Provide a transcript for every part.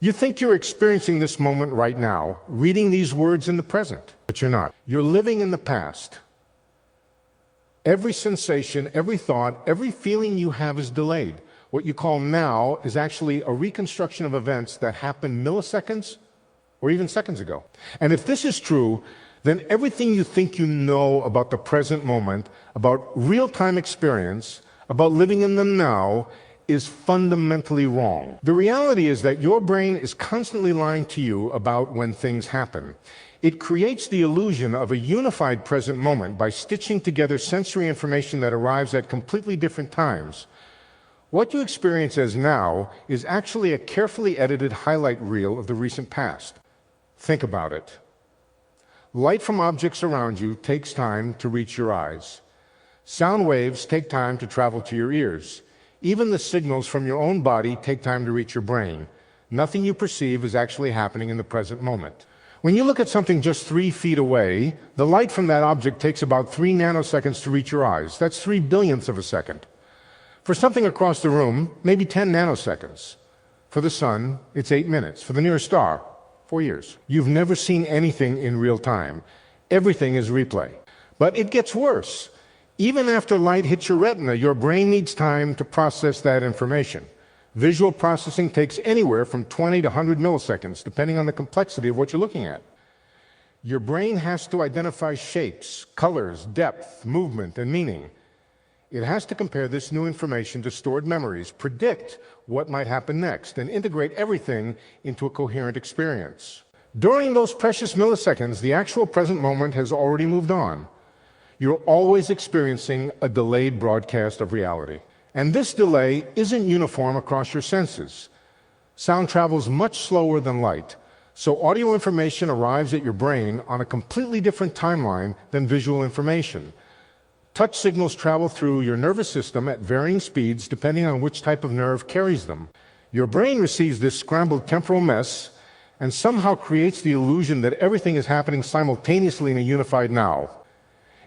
You think you're experiencing this moment right now, reading these words in the present, but you're not. You're living in the past. Every sensation, every thought, every feeling you have is delayed. What you call now is actually a reconstruction of events that happened milliseconds or even seconds ago. And if this is true, then everything you think you know about the present moment, about real-time experience, about living in the now, is fundamentally wrong. The reality is that your brain is constantly lying to you about when things happen. It creates the illusion of a unified present moment by stitching together sensory information that arrives at completely different times. What you experience as now is actually a carefully edited highlight reel of the recent past. Think about it. Light from objects around you takes time to reach your eyes. Sound waves take time to travel to your ears. Even the signals from your own body take time to reach your brain. Nothing you perceive is actually happening in the present moment. When you look at something just 3 feet away, the light from that object takes about 3 nanoseconds to reach your eyes. That's 3 billionths of a second. For something across the room, maybe 10 nanoseconds. For the sun, it's 8 minutes. For the nearest star, 4 years. You've never seen anything in real time. Everything is replay. But it gets worse. Even after light hits your retina, your brain needs time to process that information. Visual processing takes anywhere from 20 to 100 milliseconds, depending on the complexity of what you're looking at. Your brain has to identify shapes, colors, depth, movement, and meaning. It has to compare this new information to stored memories, predict what might happen next, and integrate everything into a coherent experience. During those precious milliseconds, the actual present moment has already moved on. You're always experiencing a delayed broadcast of reality. And this delay isn't uniform across your senses. Sound travels much slower than light, so audio information arrives at your brain on a completely different timeline than visual information. Touch signals travel through your nervous system at varying speeds depending on which type of nerve carries them. Your brain receives this scrambled temporal mess and somehow creates the illusion that everything is happening simultaneously in a unified now.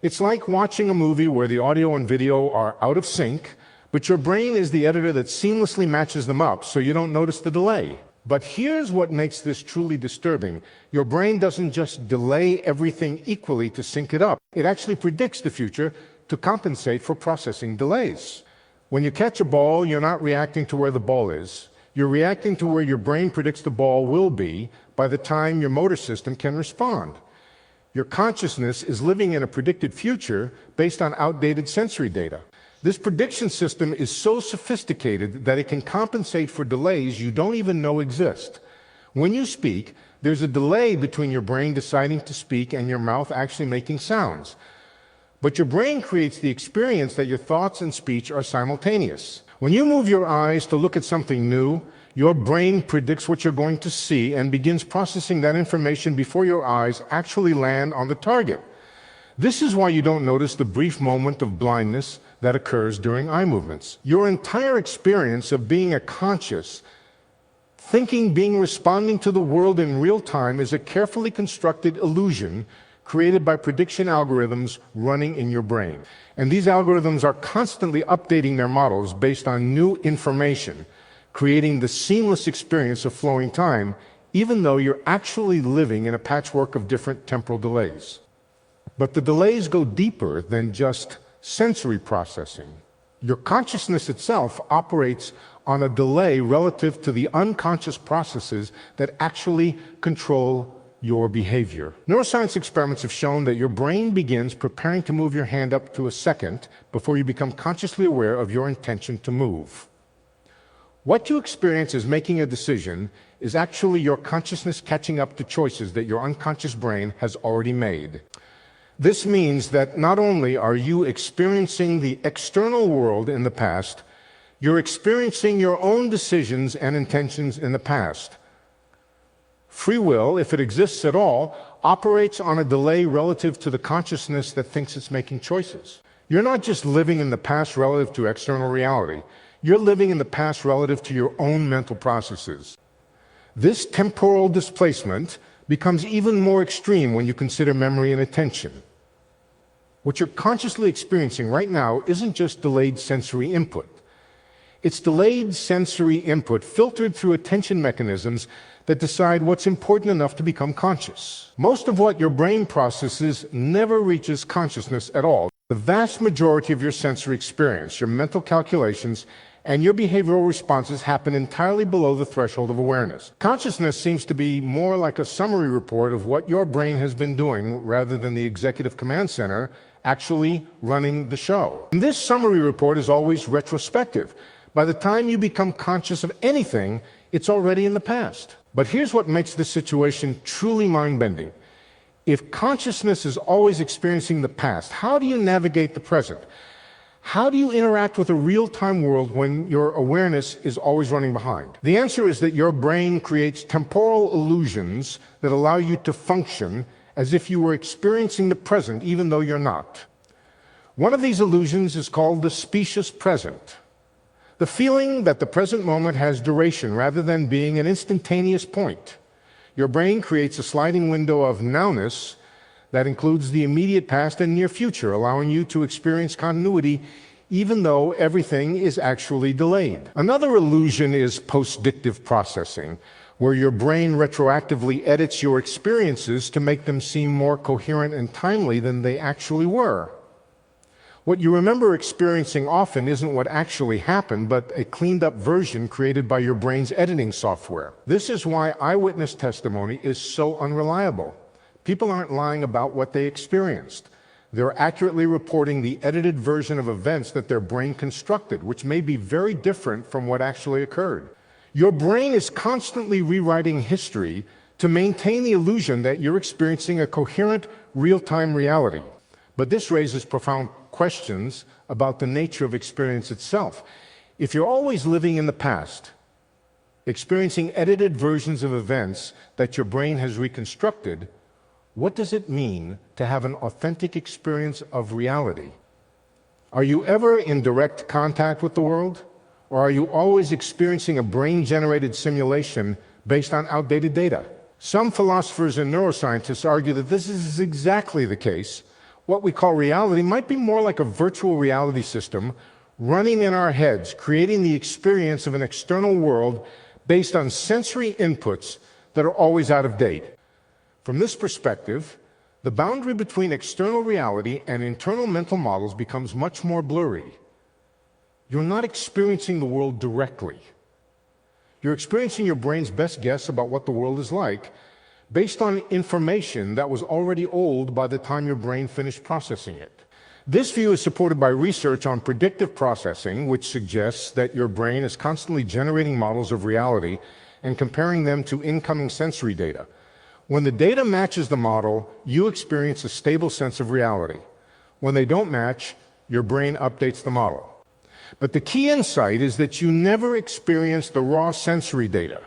It's like watching a movie where the audio and video are out of sync, but your brain is the editor that seamlessly matches them up so you don't notice the delay. But here's what makes this truly disturbing. Your brain doesn't just delay everything equally to sync it up. It actually predicts the future to compensate for processing delays. When you catch a ball, you're not reacting to where the ball is. You're reacting to where your brain predicts the ball will be by the time your motor system can respond. Your consciousness is living in a predicted future based on outdated sensory data. This prediction system is so sophisticated that it can compensate for delays you don't even know exist. When you speak, there's a delay between your brain deciding to speak and your mouth actually making sounds. But your brain creates the experience that your thoughts and speech are simultaneous. When you move your eyes to look at something new, your brain predicts what you're going to see and begins processing that information before your eyes actually land on the target. This is why you don't notice the brief moment of blindness that occurs during eye movements. Your entire experience of being a conscious, thinking, being, responding to the world in real time is a carefully constructed illusion created by prediction algorithms running in your brain. And these algorithms are constantly updating their models based on new information, creating the seamless experience of flowing time, even though you're actually living in a patchwork of different temporal delays. But the delays go deeper than just sensory processing. Your consciousness itself operates on a delay relative to the unconscious processes that actually control your behavior. Neuroscience experiments have shown that your brain begins preparing to move your hand up to a second before you become consciously aware of your intention to move. What you experience as making a decision is actually your consciousness catching up to choices that your unconscious brain has already made. This means that not only are you experiencing the external world in the past, you're experiencing your own decisions and intentions in the past. Free will, if it exists at all, operates on a delay relative to the consciousness that thinks it's making choices. You're not just living in the past relative to external reality. You're living in the past relative to your own mental processes. This temporal displacement becomes even more extreme when you consider memory and attention. What you're consciously experiencing right now isn't just delayed sensory input. It's delayed sensory input filtered through attention mechanisms that decide what's important enough to become conscious. Most of what your brain processes never reaches consciousness at all. The vast majority of your sensory experience, your mental calculations, and your behavioral responses happen entirely below the threshold of awareness. Consciousness seems to be more like a summary report of what your brain has been doing rather than the executive command center actually running the show. And this summary report is always retrospective. By the time you become conscious of anything, it's already in the past. But here's what makes this situation truly mind-bending. If consciousness is always experiencing the past, how do you navigate the present? How do you interact with a real-time world when your awareness is always running behind? The answer is that your brain creates temporal illusions that allow you to function as if you were experiencing the present even though you're not. One of these illusions is called the specious present. The feeling that the present moment has duration rather than being an instantaneous point. Your brain creates a sliding window of nowness that includes the immediate past and near future, allowing you to experience continuity even though everything is actually delayed. Another illusion is postdictive processing, where your brain retroactively edits your experiences to make them seem more coherent and timely than they actually were. What you remember experiencing often isn't what actually happened, but a cleaned-up version created by your brain's editing software. This is why eyewitness testimony is so unreliable. People aren't lying about what they experienced. They're accurately reporting the edited version of events that their brain constructed, which may be very different from what actually occurred. Your brain is constantly rewriting history to maintain the illusion that you're experiencing a coherent, real-time reality. But this raises profound questions about the nature of experience itself. If you're always living in the past, experiencing edited versions of events that your brain has reconstructed, what does it mean to have an authentic experience of reality? Are you ever in direct contact with the world? Or are you always experiencing a brain-generated simulation based on outdated data? Some philosophers and neuroscientists argue that this is exactly the case. What we call reality might be more like a virtual reality system running in our heads, creating the experience of an external world based on sensory inputs that are always out of date. From this perspective, the boundary between external reality and internal mental models becomes much more blurry. You're not experiencing the world directly. You're experiencing your brain's best guess about what the world is like based on information that was already old by the time your brain finished processing it. This view is supported by research on predictive processing, which suggests that your brain is constantly generating models of reality and comparing them to incoming sensory data. When the data matches the model, you experience a stable sense of reality. When they don't match, your brain updates the model. But the key insight is that you never experience the raw sensory data.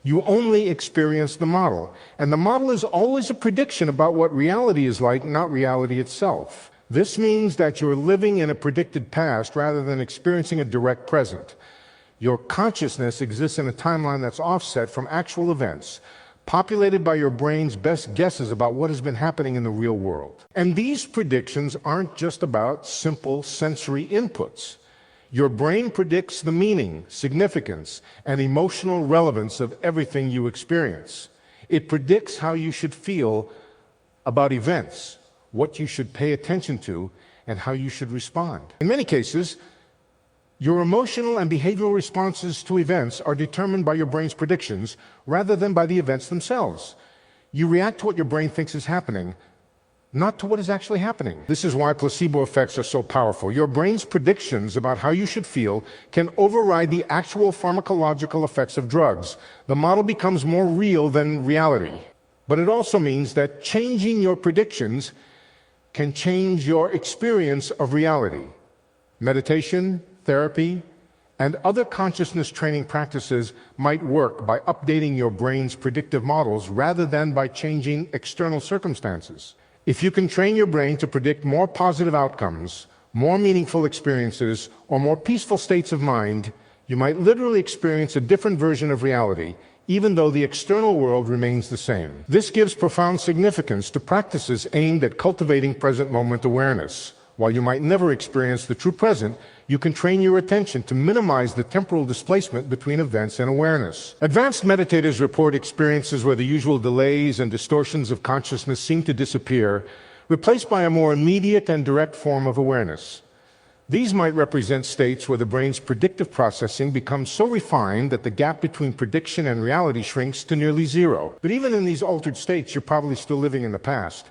You only experience the model. And the model is always a prediction about what reality is like, not reality itself. This means that you're living in a predicted past rather than experiencing a direct present. Your consciousness exists in a timeline that's offset from actual events, populated by your brain's best guesses about what has been happening in the real world. And these predictions aren't just about simple sensory inputs. Your brain predicts the meaning, significance, and emotional relevance of everything you experience. It predicts how you should feel about events, what you should pay attention to, and how you should respond. In many cases, your emotional and behavioral responses to events are determined by your brain's predictions rather than by the events themselves. You react to what your brain thinks is happening, not to what is actually happening. This is why placebo effects are so powerful. Your brain's predictions about how you should feel can override the actual pharmacological effects of drugs. The model becomes more real than reality. But it also means that changing your predictions can change your experience of reality. Meditation, therapy, and other consciousness training practices might work by updating your brain's predictive models rather than by changing external circumstances. If you can train your brain to predict more positive outcomes, more meaningful experiences, or more peaceful states of mind, you might literally experience a different version of reality, even though the external world remains the same. This gives profound significance to practices aimed at cultivating present moment awareness. While you might never experience the true present, you can train your attention to minimize the temporal displacement between events and awareness. Advanced meditators report experiences where the usual delays and distortions of consciousness seem to disappear, replaced by a more immediate and direct form of awareness. These might represent states where the brain's predictive processing becomes so refined that the gap between prediction and reality shrinks to nearly zero. But even in these altered states, you're probably still living in the past.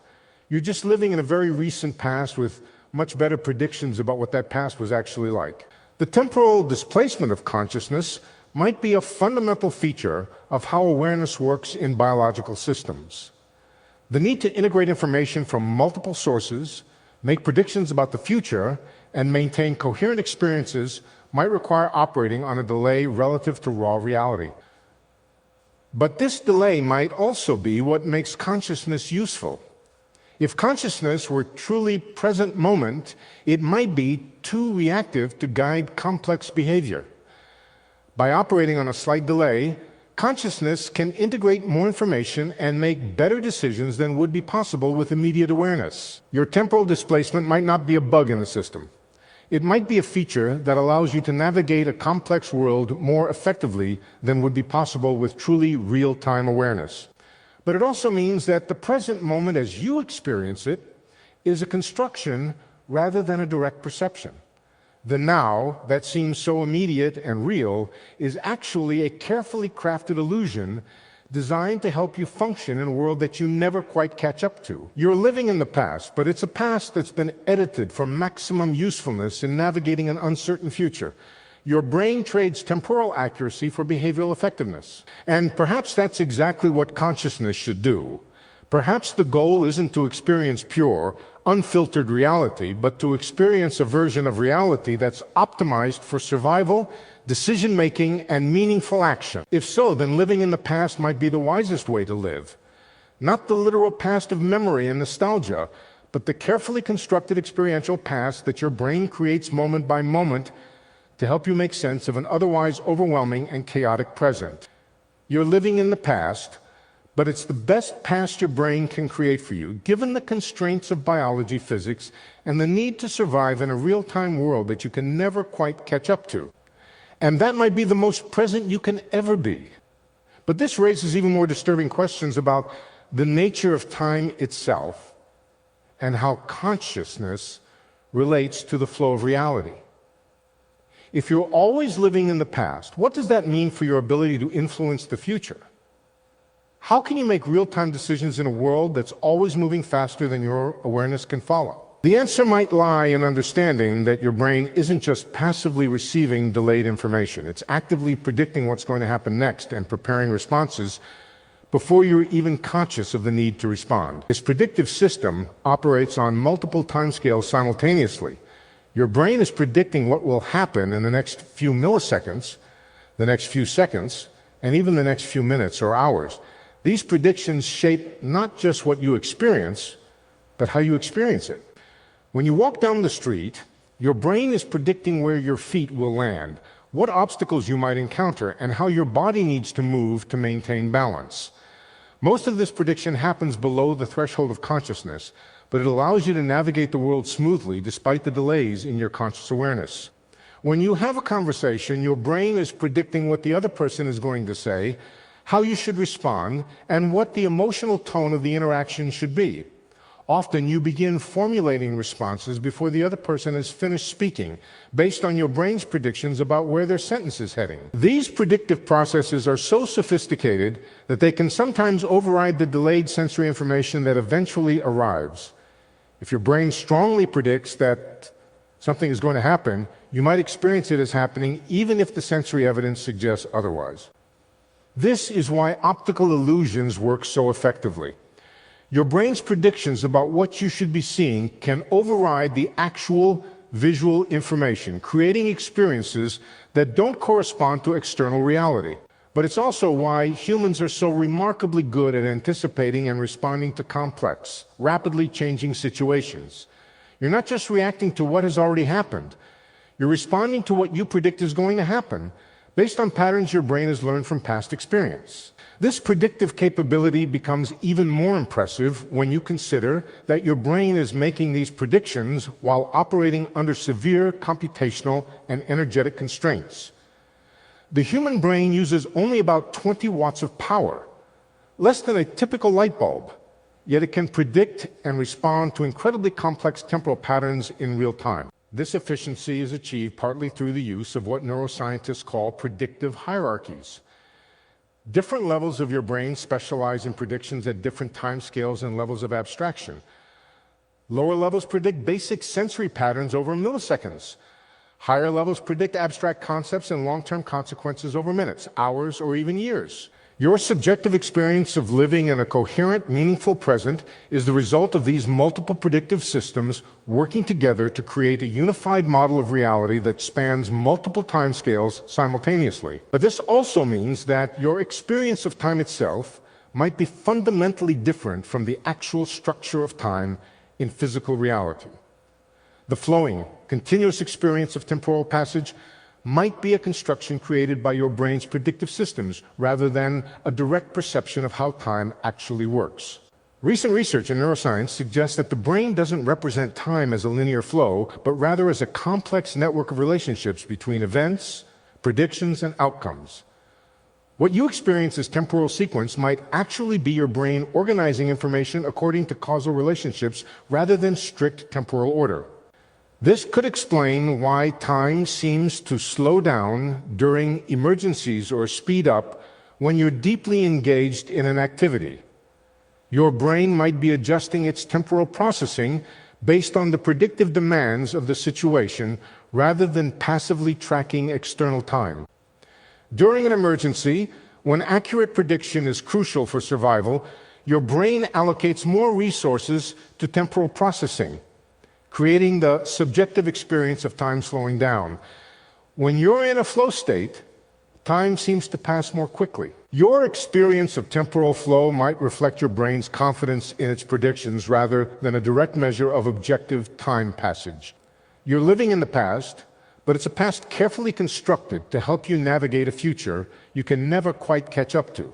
You're just living in a very recent past with much better predictions about what that past was actually like. The temporal displacement of consciousness might be a fundamental feature of how awareness works in biological systems. The need to integrate information from multiple sources, make predictions about the future, and maintain coherent experiences might require operating on a delay relative to raw reality. But this delay might also be what makes consciousness useful. If consciousness were truly present moment, it might be too reactive to guide complex behavior. By operating on a slight delay, consciousness can integrate more information and make better decisions than would be possible with immediate awareness. Your temporal displacement might not be a bug in the system. It might be a feature that allows you to navigate a complex world more effectively than would be possible with truly real-time awareness. But it also means that the present moment as you experience it is a construction rather than a direct perception. The now that seems so immediate and real is actually a carefully crafted illusion designed to help you function in a world that you never quite catch up to. You're living in the past, but it's a past that's been edited for maximum usefulness in navigating an uncertain future. Your brain trades temporal accuracy for behavioral effectiveness. And perhaps that's exactly what consciousness should do. Perhaps the goal isn't to experience pure, unfiltered reality, but to experience a version of reality that's optimized for survival, decision-making, and meaningful action. If so, then living in the past might be the wisest way to live. Not the literal past of memory and nostalgia, but the carefully constructed experiential past that your brain creates moment by moment to help you make sense of an otherwise overwhelming and chaotic present. You're living in the past, but it's the best past your brain can create for you, given the constraints of biology, physics, and the need to survive in a real-time world that you can never quite catch up to. And that might be the most present you can ever be. But this raises even more disturbing questions about the nature of time itself and how consciousness relates to the flow of reality. If you're always living in the past, what does that mean for your ability to influence the future? How can you make real-time decisions in a world that's always moving faster than your awareness can follow? The answer might lie in understanding that your brain isn't just passively receiving delayed information. It's actively predicting what's going to happen next and preparing responses before you're even conscious of the need to respond. This predictive system operates on multiple timescales simultaneously. Your brain is predicting what will happen in the next few milliseconds, the next few seconds, and even the next few minutes or hours. These predictions shape not just what you experience, but how you experience it. When you walk down the street, your brain is predicting where your feet will land, what obstacles you might encounter, and how your body needs to move to maintain balance. Most of this prediction happens below the threshold of consciousness, but it allows you to navigate the world smoothly despite the delays in your conscious awareness. When you have a conversation, your brain is predicting what the other person is going to say, how you should respond, and what the emotional tone of the interaction should be. Often you begin formulating responses before the other person has finished speaking, based on your brain's predictions about where their sentence is heading. These predictive processes are so sophisticated that they can sometimes override the delayed sensory information that eventually arrives. If your brain strongly predicts that something is going to happen, you might experience it as happening even if the sensory evidence suggests otherwise. This is why optical illusions work so effectively. Your brain's predictions about what you should be seeing can override the actual visual information, creating experiences that don't correspond to external reality. But it's also why humans are so remarkably good at anticipating and responding to complex, rapidly changing situations. You're not just reacting to what has already happened. You're responding to what you predict is going to happen, based on patterns your brain has learned from past experience. This predictive capability becomes even more impressive when you consider that your brain is making these predictions while operating under severe computational and energetic constraints. The human brain uses only about 20 watts of power, less than a typical light bulb, yet it can predict and respond to incredibly complex temporal patterns in real time. This efficiency is achieved partly through the use of what neuroscientists call predictive hierarchies. Different levels of your brain specialize in predictions at different timescales and levels of abstraction. Lower levels predict basic sensory patterns over milliseconds. Higher levels predict abstract concepts and long-term consequences over minutes, hours, or even years. Your subjective experience of living in a coherent, meaningful present is the result of these multiple predictive systems working together to create a unified model of reality that spans multiple timescales simultaneously. But this also means that your experience of time itself might be fundamentally different from the actual structure of time in physical reality. The flowing, continuous experience of temporal passage might be a construction created by your brain's predictive systems rather than a direct perception of how time actually works. Recent research in neuroscience suggests that the brain doesn't represent time as a linear flow, but rather as a complex network of relationships between events, predictions, and outcomes. What you experience as temporal sequence might actually be your brain organizing information according to causal relationships rather than strict temporal order. This could explain why time seems to slow down during emergencies or speed up when you're deeply engaged in an activity. Your brain might be adjusting its temporal processing based on the predictive demands of the situation rather than passively tracking external time. During an emergency, when accurate prediction is crucial for survival, your brain allocates more resources to temporal processing, creating the subjective experience of time slowing down. When you're in a flow state, time seems to pass more quickly. Your experience of temporal flow might reflect your brain's confidence in its predictions rather than a direct measure of objective time passage. You're living in the past, but it's a past carefully constructed to help you navigate a future you can never quite catch up to.